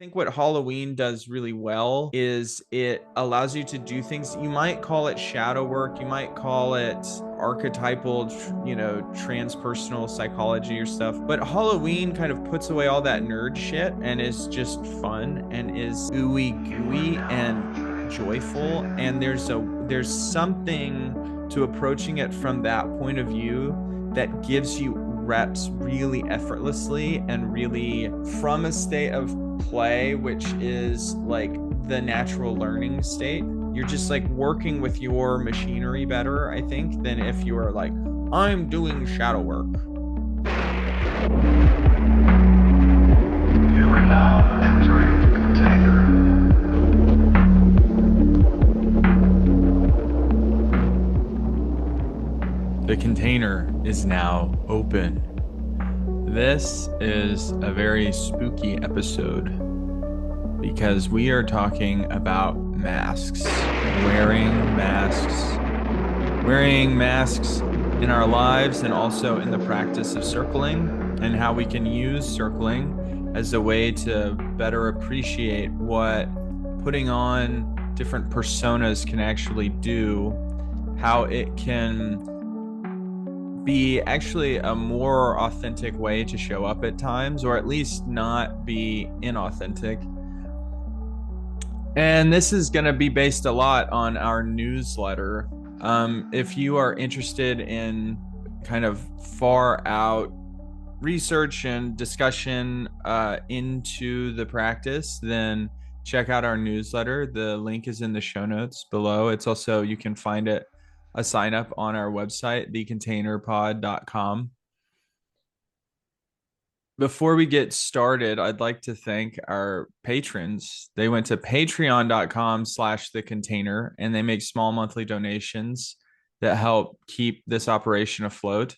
think what Halloween does really well is it allows you to do things. You might call it shadow work, you might call it archetypal, transpersonal psychology or stuff. But Halloween kind of puts away all that nerd shit and is just fun and is ooey gooey and joyful. And there's something to approaching it from that point of view that gives you reps really effortlessly and really from a state of play, which is like the natural learning state. You're just like working with your machinery better, I think, than if you are like, I'm doing shadow work. You are now entering the container. The container is now open. This is a very spooky episode because we are talking about masks, wearing masks in our lives and also in the practice of circling, and how we can use circling as a way to better appreciate what putting on different personas can actually do, how it can be actually a more authentic way to show up at times, or at least not be inauthentic. And this is going to be based a lot on our newsletter. If you are interested in kind of far out research and discussion into the practice, then check out our newsletter. The link is in the show notes below. It's also, you can find it a sign up on our website, thecontainerpod.com. Before we get started, I'd like to thank our patrons. They went to patreon.com/thecontainer and they make small monthly donations that help keep this operation afloat.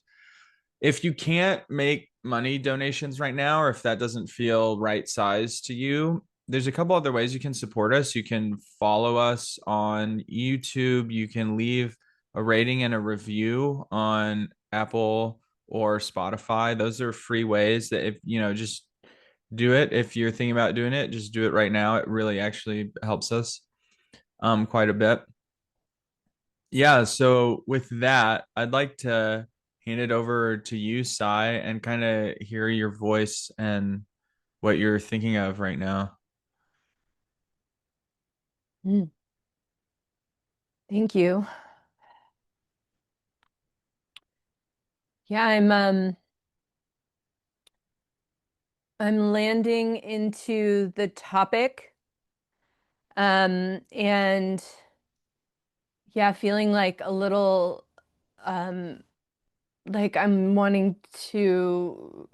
If you can't make money donations right now, or if that doesn't feel right size to you, there's a couple other ways you can support us. You can follow us on YouTube. You can leave a rating and a review on Apple or Spotify. Those are free ways that, if just do it. If you're thinking about doing it, just do it right now. It really actually helps us quite a bit. Yeah, so with that, I'd like to hand it over to you, Sai, and kind of hear your voice and what you're thinking of right now. Mm. Thank you. Yeah, I'm landing into the topic, and yeah, feeling like a little like I'm wanting to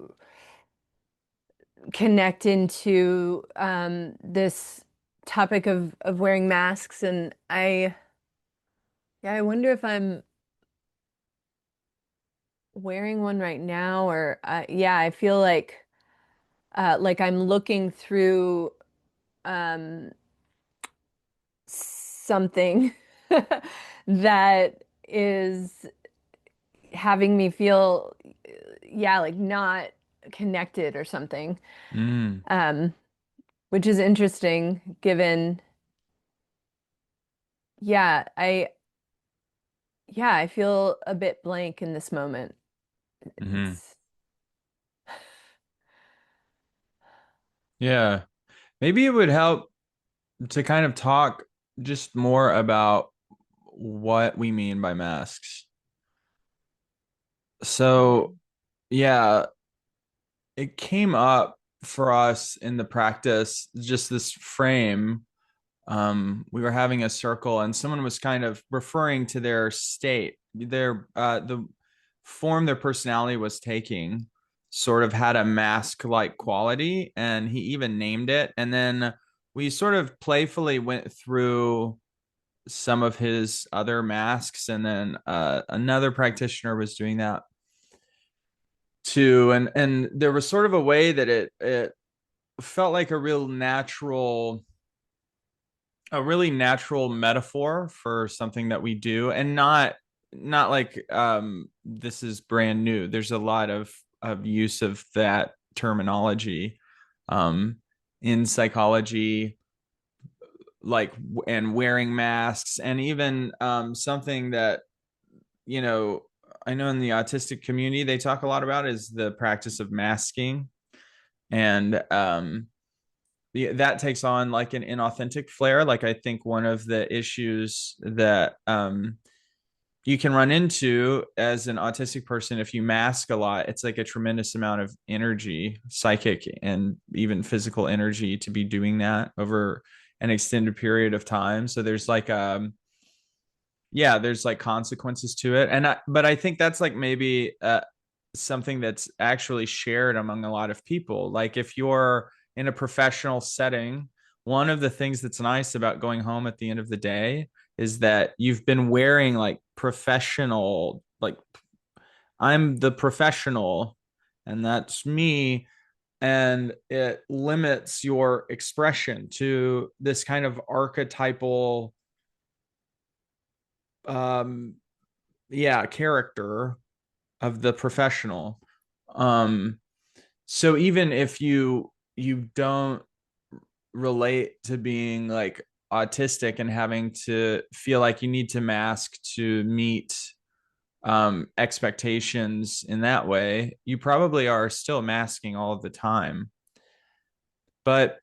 connect into this topic of wearing masks, and I wonder if I'm wearing one right now, or yeah, I feel like I'm looking through um, something that is having me feel, yeah, like not connected or something, Mm, um, which is interesting given, yeah, I feel a bit blank in this moment. hmm. It's, Yeah, maybe it would help to kind of talk just more about what we mean by masks. So, yeah, it came up for us in the practice, just this frame. We were having a circle and someone was kind of referring to their state, the form their personality was taking sort of had a mask like quality, and he even named it. And then we sort of playfully went through some of his other masks, and then another practitioner was doing that too. And there was sort of a way that it felt like a really natural metaphor for something that we do, and not like this is brand new. There's a lot of use of that terminology, um in psychology, like and wearing masks, and even something that you know I know in the autistic community they talk a lot about is the practice of masking, and that takes on like an inauthentic flair. Like I think one of the issues that you can run into as an autistic person if you mask a lot, it's like a tremendous amount of energy, psychic and even physical energy to be doing that over an extended period of time. So there's like yeah, there's like consequences to it. But I think that's like maybe something that's actually shared among a lot of people. Like if you're in a professional setting, one of the things that's nice about going home at the end of the day is that you've been wearing like professional, like I'm the professional and that's me. And it limits your expression to this kind of archetypal, um, yeah, character of the professional. Um, so even if you don't relate to being like autistic and having to feel like you need to mask to meet expectations in that way, you probably are still masking all of the time. But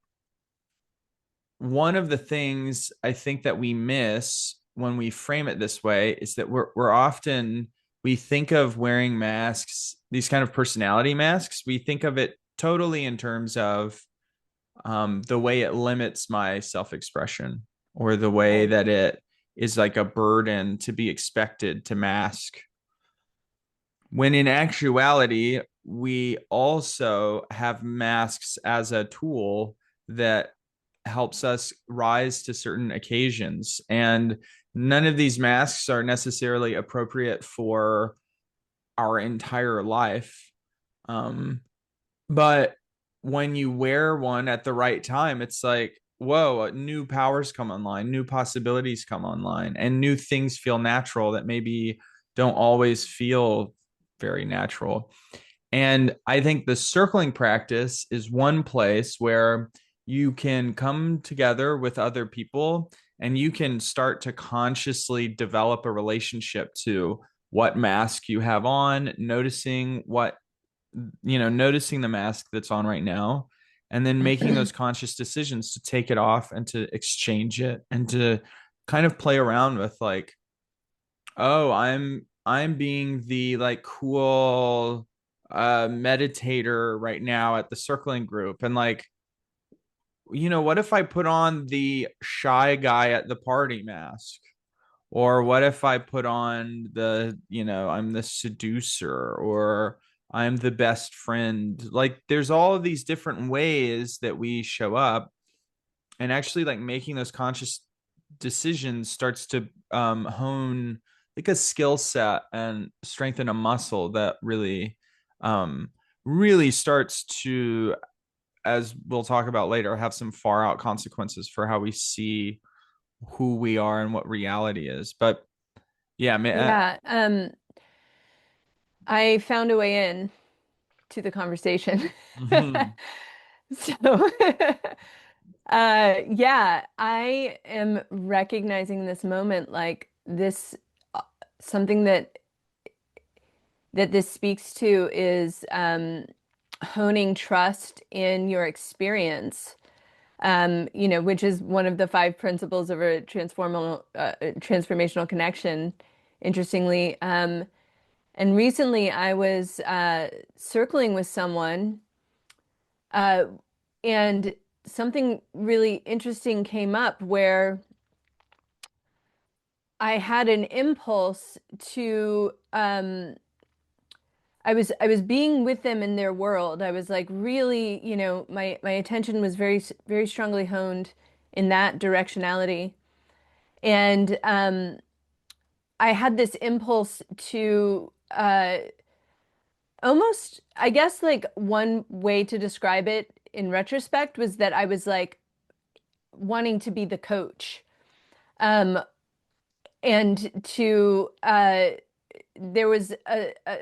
one of the things I think that we miss when we frame it this way is that we're often we think of wearing masks, these kind of personality masks, we think of it totally in terms of the way it limits my self-expression or the way Right. that it is like a burden to be expected to mask. When in actuality, we also have masks as a tool that helps us rise to certain occasions. And none of these masks are necessarily appropriate for our entire life. Um, but when you wear one at the right time, it's like, whoa, new powers come online, new possibilities come online, and new things feel natural that maybe don't always feel very natural. And I think the circling practice is one place where you can come together with other people and you can start to consciously develop a relationship to what mask you have on, noticing what, noticing the mask that's on right now, and then making those conscious decisions to take it off and to exchange it and to kind of play around with like, oh, I'm being the like cool meditator right now at the circling group, and like, what if I put on the shy guy at the party mask? Or what if I put on I'm the seducer, or I'm the best friend? Like there's all of these different ways that we show up, and actually like making those conscious decisions starts to hone like a skill set and strengthen a muscle that really starts to, as we'll talk about later, have some far out consequences for how we see who we are and what reality is. But yeah, man. Yeah. I found a way in to the conversation. Mhm. So, yeah, I am recognizing this moment like this, uh, something that this speaks to is honing trust in your experience, which is one of the five principles of a transformational connection, interestingly. And recently I was circling with someone, uh, and something really interesting came up where I had an impulse to I was being with them in their world. I was like really, my attention was very strongly honed in that directionality. And I had this impulse to almost, I guess like one way to describe it in retrospect was that I was like wanting to be the coach. Um, and to there was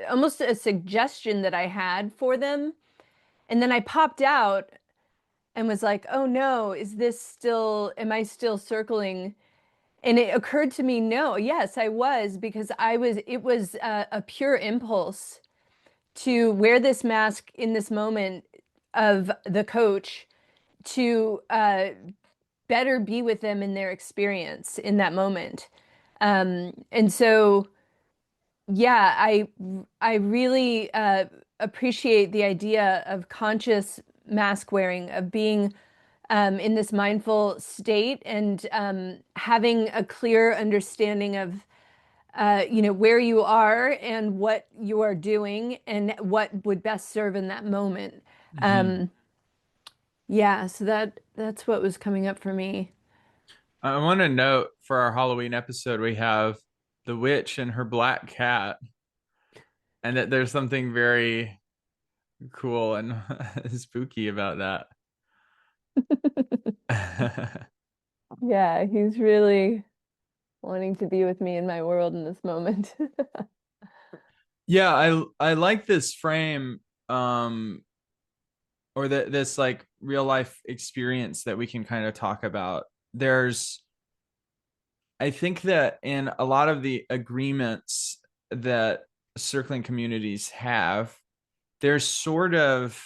almost a suggestion that I had for them. And then I popped out and was like, oh no, is this still, am I still circling? And it occurred to me, no, yes, I was, because it was a pure impulse to wear this mask in this moment of the coach to better be with them in their experience in that moment. And so, yeah, I really appreciate the idea of conscious mask wearing, of being in this mindful state and having a clear understanding of where you are and what you are doing and what would best serve in that moment. Mm-hmm. Um, yeah, so that's what was coming up for me. I want to note for our Halloween episode, we have the witch and her black cat, and that there's something very cool and spooky about that. Yeah, he's really wanting to be with me in my world in this moment. Yeah, I like this frame, um or this like real life experience that we can kind of talk about. There's I think that in a lot of the agreements that circling communities have, they're sort of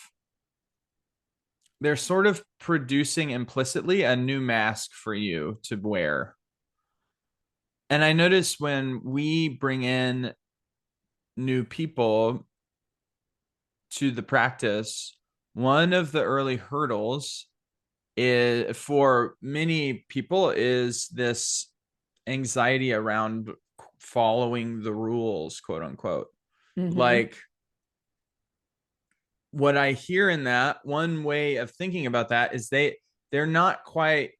they're sort of producing implicitly a new mask for you to wear. And I notice when we bring in new people to the practice, one of the early hurdles is for many people is this anxiety around following the rules, quote unquote. Hmm. Like what I hear in that, one way of thinking about that is they're not quite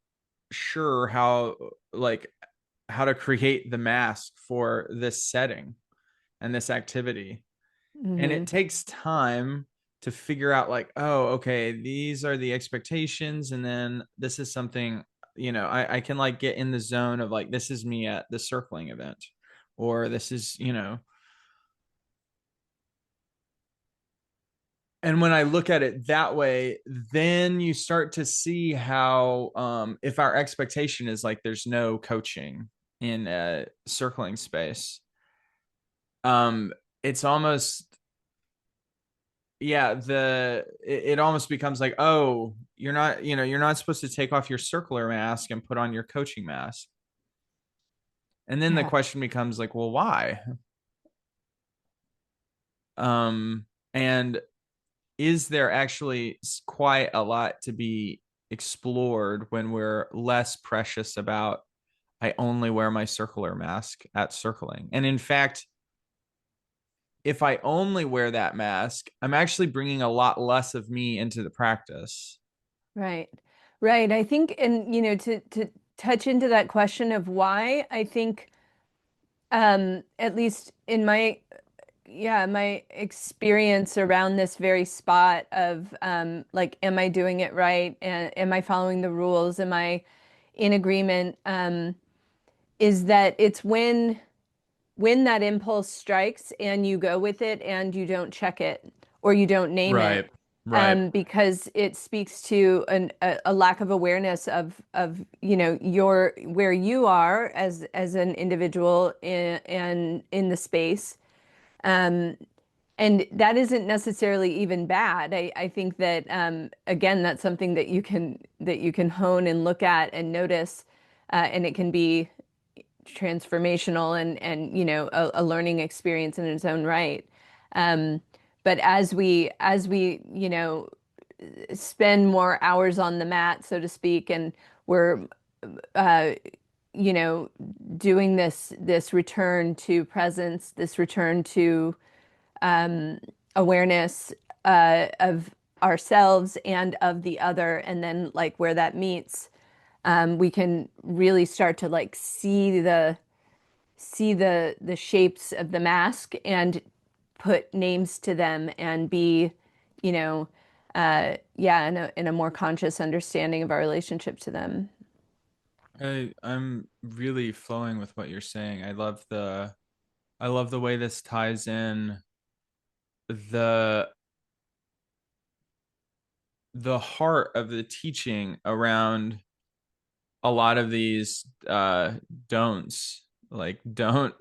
sure like how to create the mask for this setting and this activity. And it Hmm. takes time to figure out like, oh, okay, these are the expectations, and then this is something, I can like get in the zone of like, this is me at the circling event, or this is, and when I look at it that way, then you start to see how, if our expectation is like there's no coaching in a circling space, um it's almost, yeah, it almost becomes like, oh, you're not supposed to take off your circular mask and put on your coaching mask. And then the Yeah, question becomes like, well, why? And is there actually quite a lot to be explored when we're less precious about, I only wear my circular mask at circling? And in fact, if I only wear that mask, I'm actually bringing a lot less of me into the practice. right. Right. I think, and to touch into that question of why, I think at least in my yeah, my experience around this very spot of like, am I doing it right? And am I following the rules? Am I in agreement? Is that it's when that impulse strikes and you go with it and you don't check it or you don't name Right. it, Right. because it speaks to a lack of awareness of your where you are as an individual in the space. Um, and that isn't necessarily even bad. I think that again, that's something that you can hone and look at and notice, and it can be transformational and a learning experience in its own right. Um, but as we spend more hours on the mat, so to speak, and we're uh, you know doing this return to presence, this return to awareness of ourselves and of the other, and then like where that meets, we can really start to like see the shapes of the mask and put names to them and be, you know, yeah, in a more conscious understanding of our relationship to them. I'm really flowing with what you're saying. I love the way this ties in the the heart of the teaching around a lot of these don'ts, like don't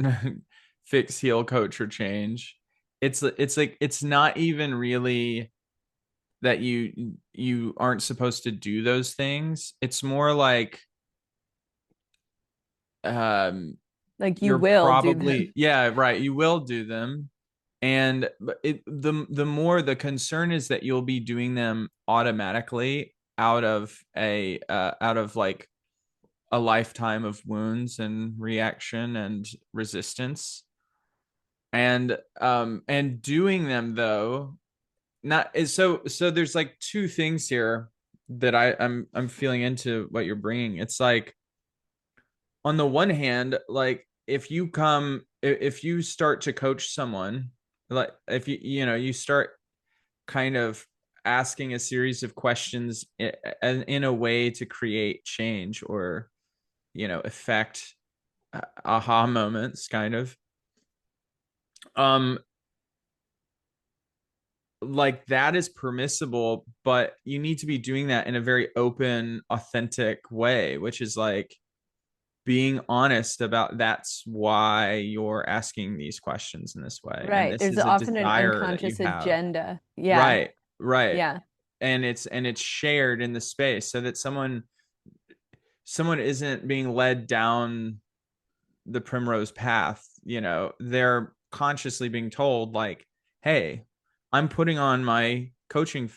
fix, heal, coach, or change. It's like it's not even really that you aren't supposed to do those things. It's more like um Like you you're will do them. probably, yeah, right, you will do them. And the more the concern is that you'll be doing them automatically out of like a lifetime of wounds and reaction and resistance. And doing them though, not is so there's like two things here that I'm feeling into what you're bringing. It's like on the one hand, like if you start to coach someone, like if you start kind of asking a series of questions in a way to create change or affect aha moments kind of, um like that is permissible, but you need to be doing that in a very open, authentic way, which is like being honest about that's why you're asking these questions in this way, and Right. this There's is a often an desire that you unconscious have. agenda. Yeah. Right, right. Yeah. And it's shared in the space so that someone isn't being led down the primrose path. They're consciously being told like, hey, I'm putting on my coaching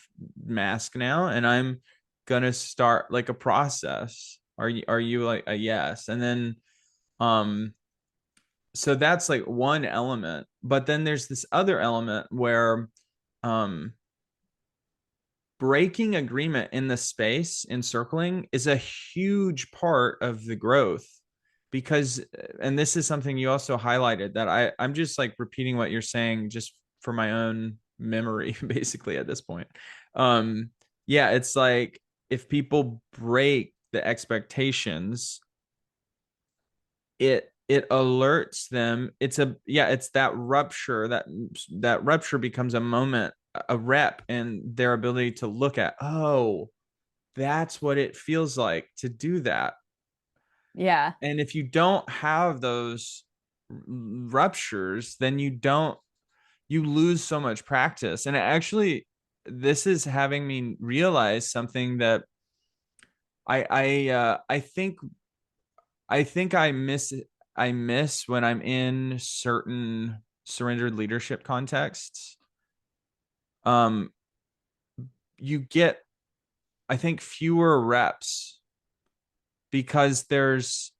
mask now and I'm gonna start like a process. Are you like a yes? And then um so that's like one element, but then there's this other element where um breaking agreement in the space encircling is a huge part of the growth because, and this is something you also highlighted that I'm just like repeating what you're saying just for my own memory basically at this point. um yeah, it's like if people break the expectations, it alerts them. It's that rupture, that rupture becomes a moment, a rep, and their ability to look at, oh, that's what it feels like to do that. Yeah. And if you don't have those ruptures, then you lose so much practice. And actually, this is having me realize something that I think I miss when I'm in certain surrendered leadership contexts. Um, you get, I think, fewer reps because there's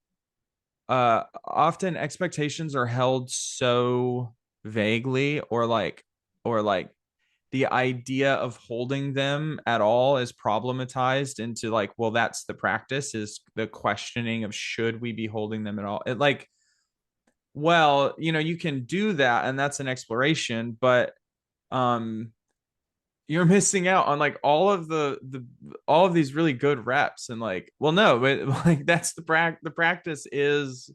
often expectations are held so vaguely, or like the idea of holding them at all is problematized into like, well, that's the practice, is the questioning of should we be holding them at all. It like, well, you can do that and that's an exploration, but um you're missing out on like all of these really good reps. And like, well, no, but like that's the practice is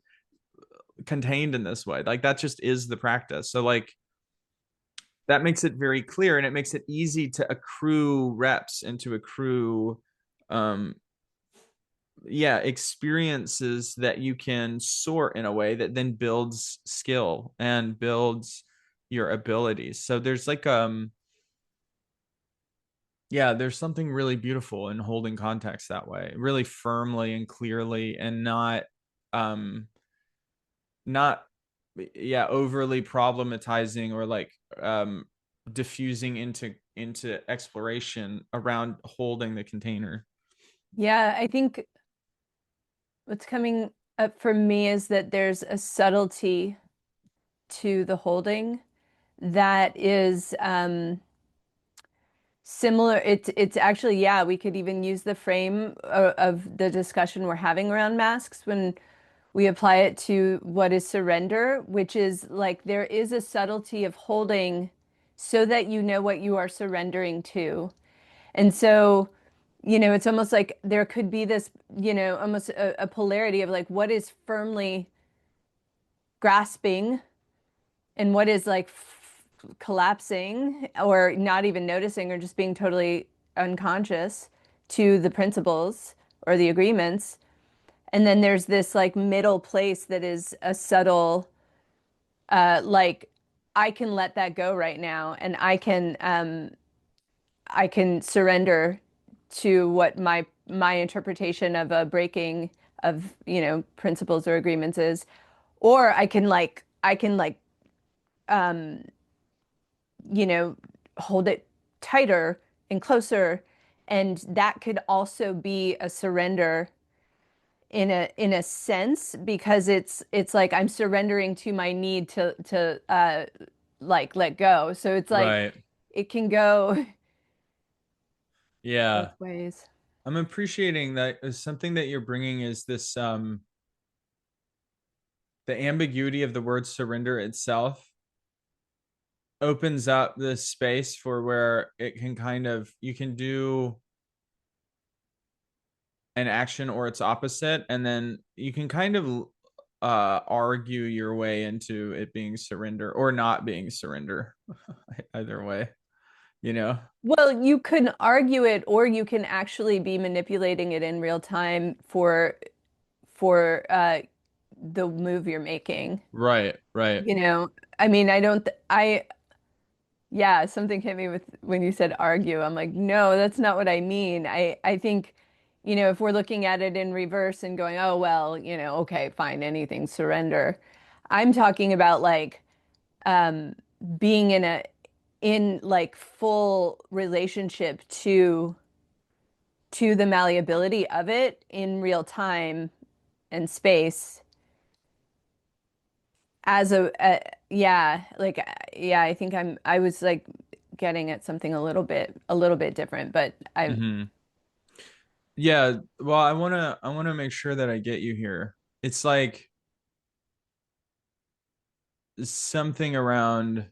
contained in this way. Like that just is the practice. So like that makes it very clear, and it makes it easy to accrue reps and to accrue um yeah, experiences that you can sort in a way that then builds skill and builds your abilities. So there's like yeah, there's something really beautiful in holding context that way, really firmly and clearly, and um not yeah, overly problematizing or like diffusing into exploration around holding the container. Yeah. I think what's coming up for me is that there's a subtlety to the holding that is similar. It's actually, yeah, we could even use the frame of the discussion we're having around masks when we apply it to what is surrender, which is like there is a subtlety of holding so that you know what you are surrendering to. And so, it's almost like there could be this, almost a polarity of like what is firmly grasping and what is like collapsing or not even noticing or just being totally unconscious to the principles or the agreements. And then there's this like middle place that is a subtle, like I can let that go right now, and I can surrender to what my interpretation of a breaking of, principles or agreements is, or I can like um, you know, hold it tighter and closer, and that could also be a surrender in a sense because it's like I'm surrendering to my need to like let go. So it's like Right. it can go Yeah. both ways. I'm appreciating that something that you're bringing is this the ambiguity of the word surrender itself opens up this space for where it can kind of you can do an action or its opposite, and then you can kind of argue your way into it being surrender or not being surrender. Either way, you know. Well, you can argue it, or you can actually be manipulating it in real time for the move you're making. Right, right. You know, I mean, I don't, th I Yeah, something hit me with when you said argue. I'm like, no, that's not what I mean. I think, if we're looking at it in reverse and going, oh, well, okay, fine, anything, surrender. I'm talking about like um being in like full relationship to the malleability of it in real time and space as yeah, like yeah, I think I was like getting at something a little bit different, but I Hmm. Yeah, well, I want to make sure that I get you here. It's like something around,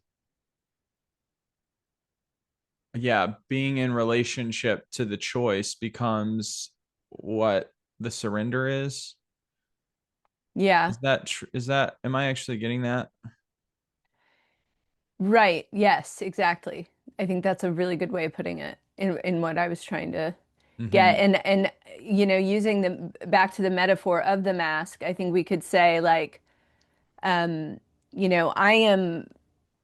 yeah, being in relationship to the choice becomes what the surrender is. yeah, Is that am I actually getting that? right. Yes, exactly. I think that's a really good way of putting it in what I was trying to get. Hmm. And using the back to the metaphor of the mask, I think we could say like um, I am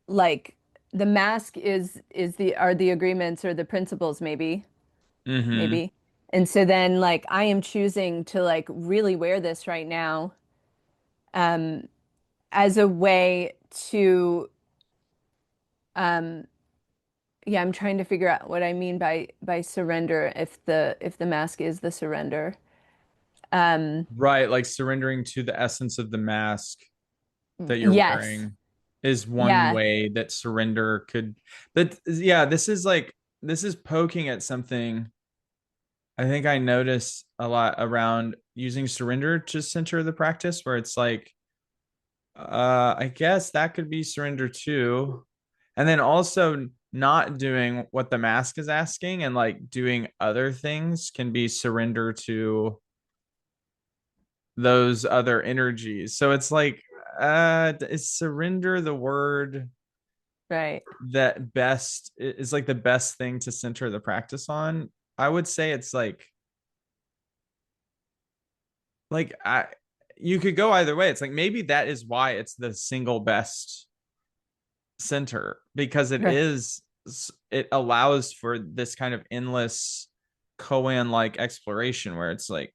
like the mask is the are the agreements or the principles Hmm. maybe. And so then like I am choosing to like really wear this right now um as a way to um yeah, I'm trying to figure out what I mean by surrender if the mask is the surrender. Um Right, like surrendering to the essence of the mask that you're yes. wearing is one Yeah. way that surrender could. But yeah, this is poking at something I think I notice a lot around using surrender to center the practice, where it's like, I guess that could be surrender too. And then also not doing what the mask is asking and like doing other things can be surrender to those other energies. So it's like, is surrender the word Right. that best is like the best thing to center the practice on? I would say it's like I you could go either way. It's like maybe that is why it's the single best center because Right. it allows for this kind of endless koan like exploration where it's like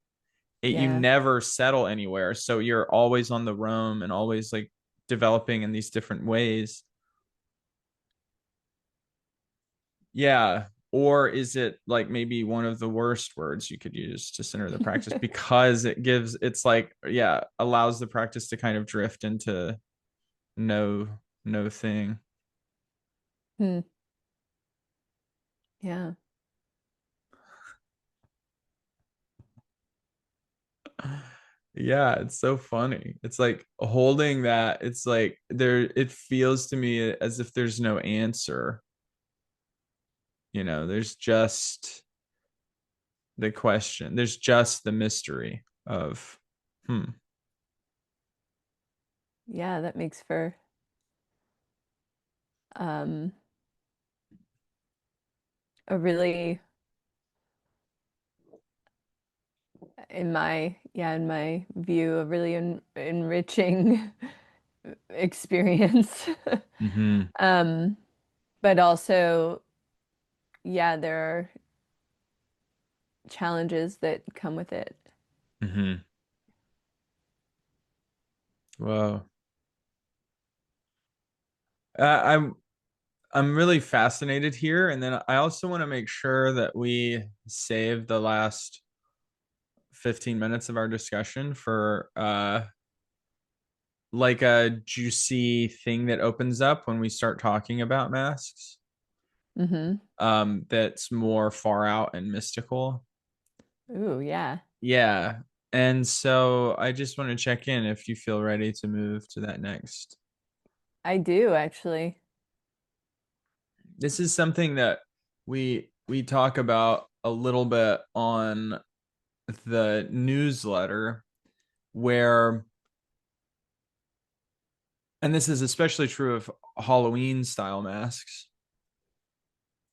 you Yeah. never settle anywhere, so you're always on the roam and always like developing in these different ways. Yeah. Or is it like maybe one of the worst words you could use to center the practice because it's like, yeah, allows the practice to kind of drift into no, no thing. Hmm. Yeah. Yeah, it's so funny. It's like holding that, it's like it feels to me as if there's no answer. There's just the question, there's just the mystery of, hmm. Yeah, that makes for um a really in my view, a really enriching experience. Mm-hmm. Um, but also, yeah, there are challenges that come with it. Mm-hmm. Wow. I'm really fascinated here, and then I also want to make sure that we save the last 15 minutes of our discussion for like a juicy thing that opens up when we start talking about masks. Hmm. That's more far out and mystical. Ooh, yeah, Yeah. And so I just want to check in if you feel ready to move to that next. I do actually. This is something that we talk about a little bit on the newsletter where, and this is especially true of Halloween style masks,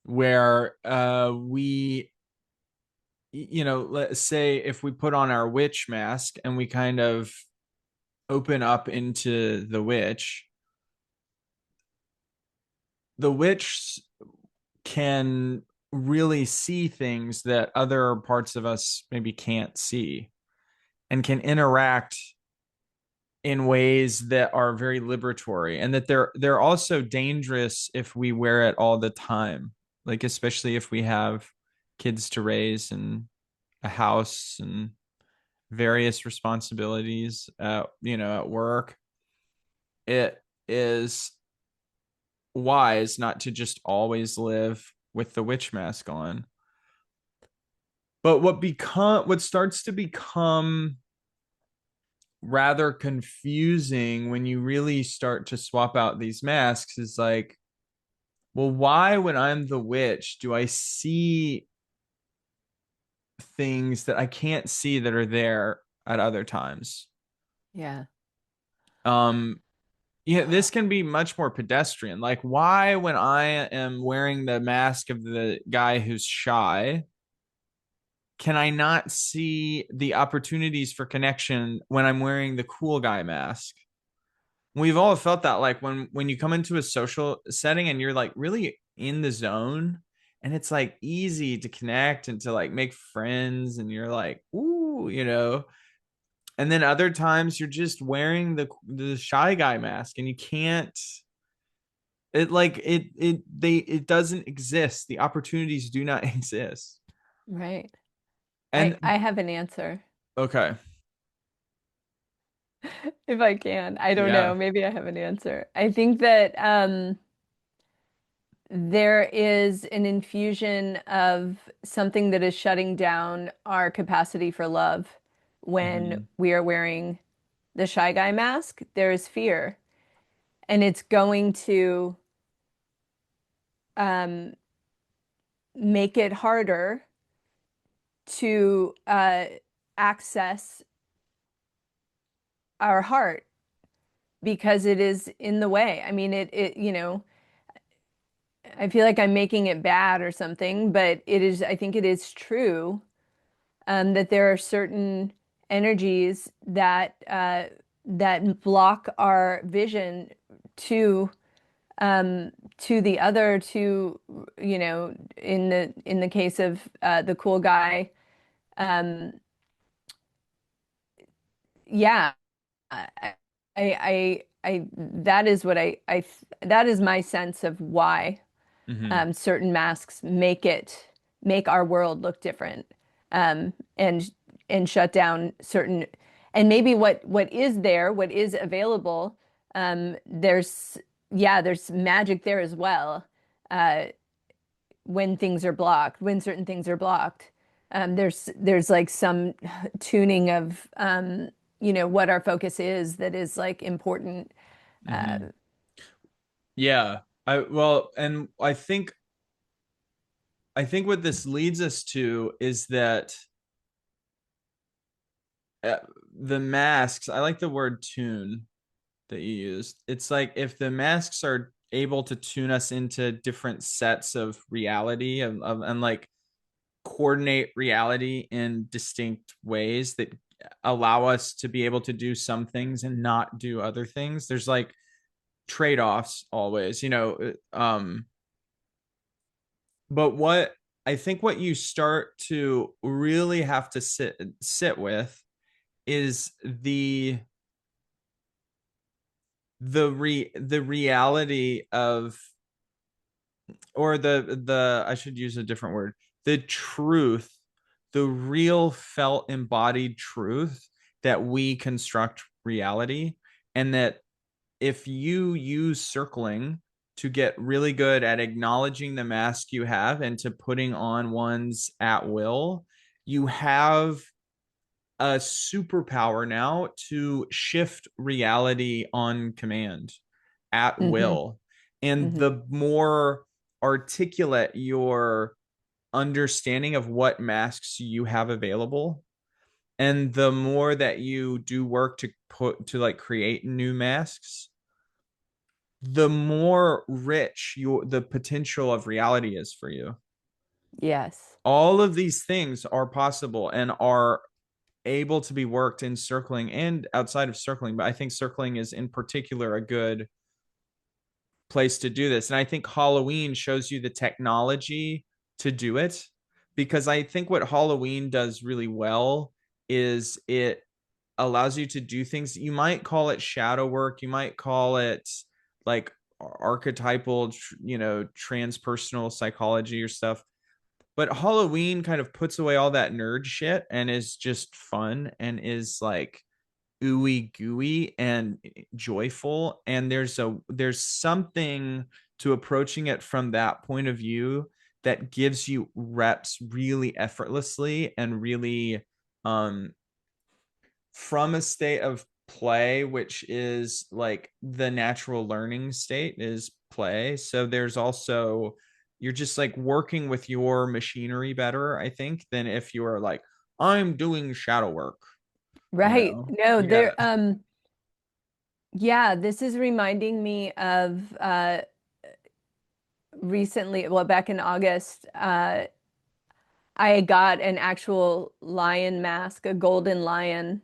where let's say if we put on our witch mask and we kind of open up into the witch can really see things that other parts of us maybe can't see and can interact in ways that are very liberatory, and that they're also dangerous if we wear it all the time, like especially if we have kids to raise and a house and various responsibilities at work. It is wise not to just always live with the witch mask on. But what starts to become rather confusing when you really start to swap out these masks is like, well, why when I'm the witch do I see things that I can't see that are there at other times? Yeah. Um yeah, this can be much more pedestrian. Like, why when I am wearing the mask of the guy who's shy can I not see the opportunities for connection when I'm wearing the cool guy mask? We've all felt that, like when you come into a social setting and you're like really in the zone, and it's like easy to connect and to like make friends, and you're like, ooh. And then other times you're just wearing the shy guy mask and you can't, it doesn't exist. The opportunities do not exist. Right. And I have an answer okay. if I can. I don't Yeah. know. Maybe I have an answer. I think that there is an infusion of something that is shutting down our capacity for love when Mm-hmm. we are wearing the shy guy mask. There is fear, and it's going to um, make it harder to access our heart because it is in the way. I mean, I feel like I'm making it bad or something, but I think it is true that there are certain energies that block our vision to to the other, in the case of the cool guy, um, yeah, that is what that is my sense of why Mm-hmm. certain masks make our world look different, um, and shut down certain, and maybe what is there, what is available, there's there's magic there as well, uh, when things are blocked, when certain things are blocked. There's like some tuning of what our focus is that is like important. Uh, Mm-hmm. Yeah. And I think what this leads us to is that uh, the masks, I like the word tune that you used. It's like if the masks are able to tune us into different sets of reality and like coordinate reality in distinct ways that allow us to be able to do some things and not do other things. There's like trade-offs always, but what I think what you start to really have to sit with is the reality of, or the I should use a different word, the truth, the real felt embodied truth that we construct reality. And that if you use circling to get really good at acknowledging the mask you have and to putting on ones at will, you have a superpower now to shift reality on command at Hmm. will. And Hmm. the more articulate your understanding of what masks you have available, and the more that you do work to put to like create new masks, the more rich your the potential of reality is for you. Yes. All of these things are possible and are able to be worked in circling and outside of circling, but I think circling is in particular a good place to do this. And I think Halloween shows you the technology to do it, because I think what Halloween does really well is it allows you to do things. You might call it shadow work, you might call it like archetypal, transpersonal psychology or stuff. But Halloween kind of puts away all that nerd shit and is just fun and is like ooey gooey and joyful. And there's something to approaching it from that point of view that gives you reps really effortlessly and really um from a state of play, which is like the natural learning state is play. So there's also, you're just like working with your machinery better, I think, than if you are like, I'm doing shadow work, Right. No, Yeah. yeah, this is reminding me of recently, well, back in August, I got an actual lion mask, a golden lion,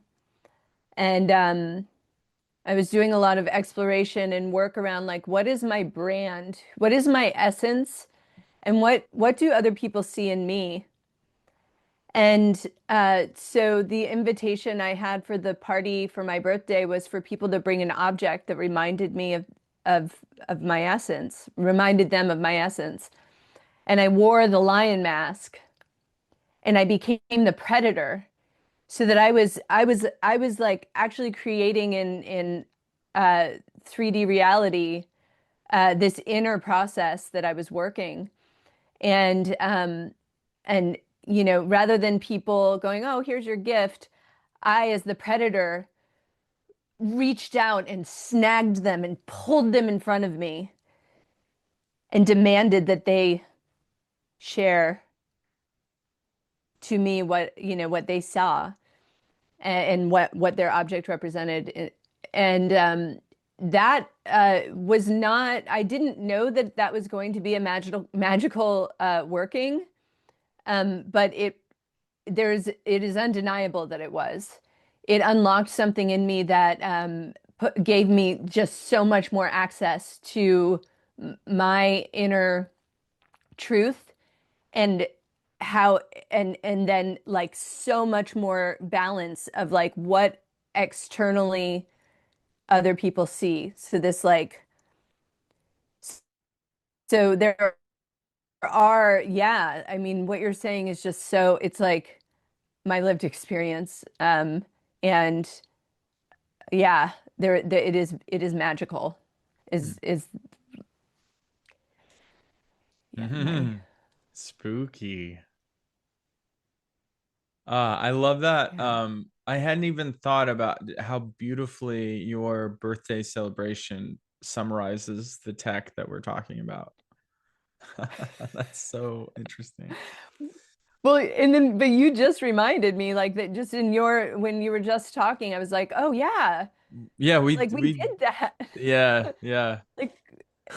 and I was doing a lot of exploration and work around like what is my brand? What is my essence? And what do other people see in me? And so the invitation I had for the party for my birthday was for people to bring an object that reminded me of of my essence, reminded them of my essence. And I wore the lion mask and I became the predator so that I was like actually creating in uh 3D reality this inner process that I was working. And and rather than people going, "Oh, here's your gift," I, as the predator, reached out and snagged them and pulled them in front of me and demanded that they share to me what they saw and what their object represented. And that was not, I didn't know that that was going to be a magical working, but it is undeniable that it was. It unlocked something in me that gave me just so much more access to my inner truth and how and then like so much more balance of like what externally other people see. So this like so there are, yeah, I mean what you're saying is just so it's like my lived experience. And yeah, there it is magical. Is yeah, my Spooky. I love that. yeah. I hadn't even thought about how beautifully your birthday celebration summarizes the tech that we're talking about. That's so interesting. Well, and then, but you just reminded me like that just in your, when you were just talking, I was like, oh yeah, Yeah, like we did that. yeah, yeah. Like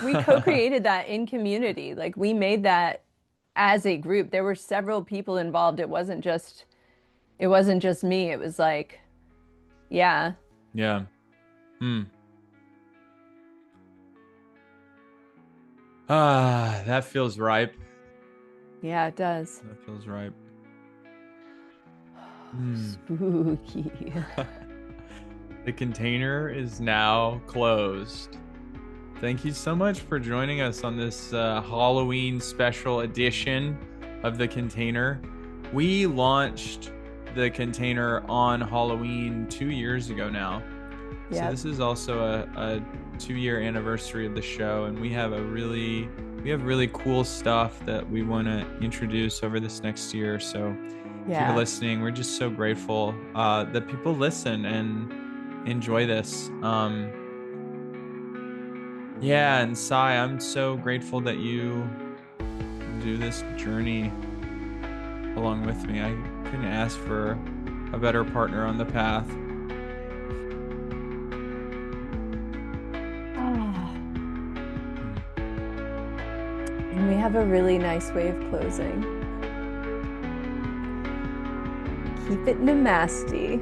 we co-created that in community. Like we made that as a group. There were several people involved. It wasn't just me. It was like, yeah, Yeah. Hmm. Ah, that feels ripe. yeah, it does. That feels ripe. Hmm. Spooky. The container is now closed. Thank you so much for joining us on this Halloween special edition of the container. We launched the container on Halloween 2 years ago now. So Yep. this is also a 2 year anniversary of the show, and we have really cool stuff that we want to introduce over this next year. So if you're Yeah. listening, we're just so grateful that people listen and enjoy this. Yeah, and Sai, I'm so grateful that you do this journey along with me. I couldn't ask for a better partner on the path. Ah. And we have a really nice way of closing. Keep it namasty.